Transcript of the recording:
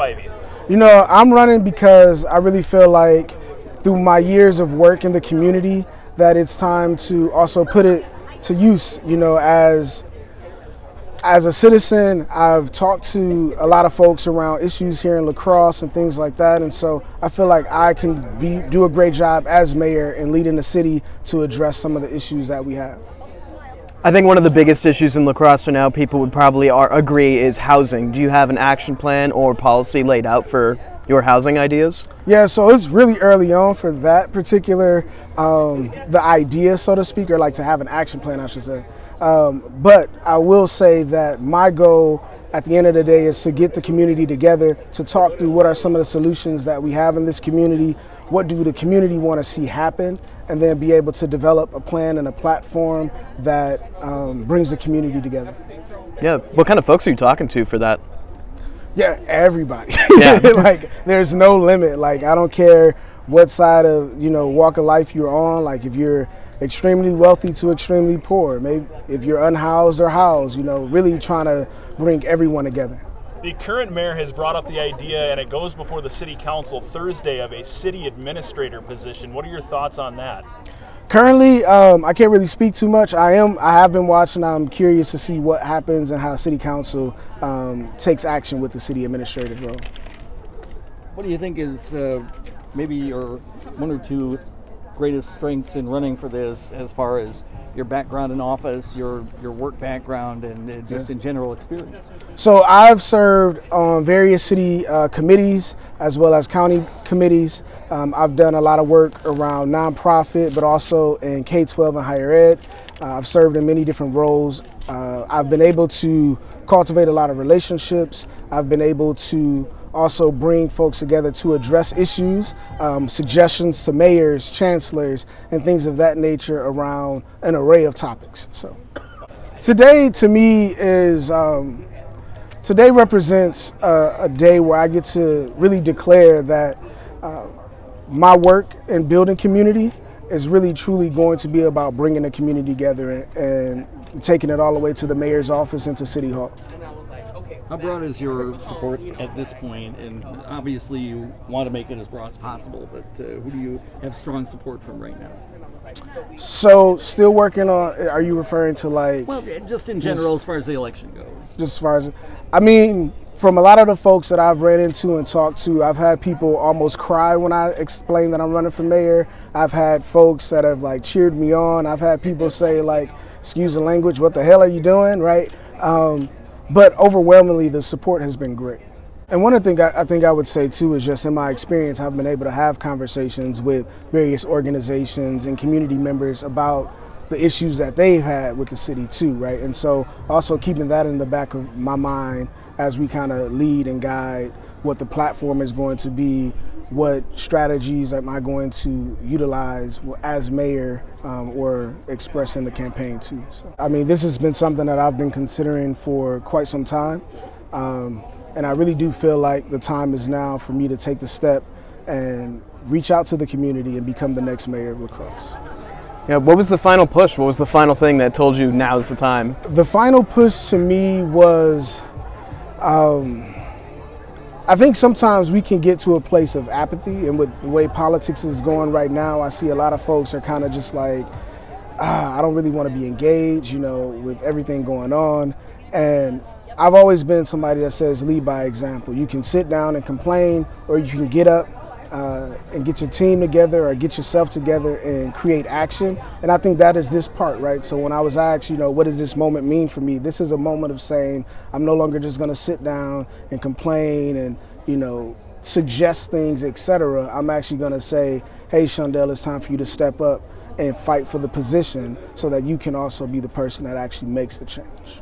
Spivey? You know, I'm running because I really feel like through my years of work in the community that it's time to also put it to use. You know, as a citizen, I've talked to a lot of folks around issues here in La Crosse and things like that, and so I feel like I can do a great job as mayor in leading the city to address some of the issues that we have. I think one of the biggest issues in La Crosse right now, people would probably agree, is housing. Do you have an action plan or policy laid out for your housing ideas? Yeah, so it's really early on for that particular, the idea, so to speak, or like to have an action plan, I should say. But I will say that my goal at the end of the day is to get the community together to talk through what are some of the solutions that we have in this community, what do the community want to see happen, and then be able to develop a plan and a platform that brings the community together. Yeah, what kind of folks are you talking to for that? Yeah, everybody. Yeah. Like, there's no limit. Like, I don't care what side of, walk of life you're on. Like, if you're extremely wealthy to extremely poor, maybe if you're unhoused or housed, really trying to bring everyone together. The current mayor has brought up the idea, and it goes before the city council Thursday, of a city administrator position. What are your thoughts on that? Currently, I can't really speak too much. I have been watching. I'm curious to see what happens and how city council takes action with the city administrative role. What do you think is maybe your one or two greatest strengths in running for this, as far as your background in office, your work background, and just in general experience? So I've served on various city committees as well as county committees. I've done a lot of work around nonprofit, but also in K-12 and higher ed. I've served in many different roles. I've been able to cultivate a lot of relationships. I've been able to also bring folks together to address issues, suggestions to mayors, chancellors, and things of that nature around an array of topics. So today, to me, today represents a day where I get to really declare that my work in building community is really truly going to be about bringing the community together and taking it all the way to the mayor's office and to City Hall. How broad is your support at this point? And obviously you want to make it as broad as possible, but who do you have strong support from right now? So still working on, are you referring to like? Well, just in general, as far as the election goes. Just as far as, I mean, from a lot of the folks that I've ran into and talked to, I've had people almost cry when I explain that I'm running for mayor. I've had folks that have like cheered me on. I've had people say like, excuse the language, what the hell are you doing, right? But overwhelmingly, the support has been great. And one of the things I think I would say too is just in my experience, I've been able to have conversations with various organizations and community members about the issues that they've had with the city too, right? And so also keeping that in the back of my mind as we kind of lead and guide what the platform is going to be, what strategies am I going to utilize as mayor or express in the campaign too. So, I mean, this has been something that I've been considering for quite some time. And I really do feel like the time is now for me to take the step and reach out to the community and become the next mayor of La Crosse. Yeah, what was the final push? What was the final thing that told you now's the time? The final push to me was, I think sometimes we can get to a place of apathy, and with the way politics is going right now, I see a lot of folks are kind of just like, I don't really want to be engaged, with everything going on. And I've always been somebody that says lead by example. You can sit down and complain, or you can get up and get your team together or get yourself together and create action. And I think that is this part, right? So when I was asked, what does this moment mean for me? This is a moment of saying, I'm no longer just gonna sit down and complain and, suggest things, etc. I'm actually gonna say, hey, Shaundel, it's time for you to step up and fight for the position so that you can also be the person that actually makes the change.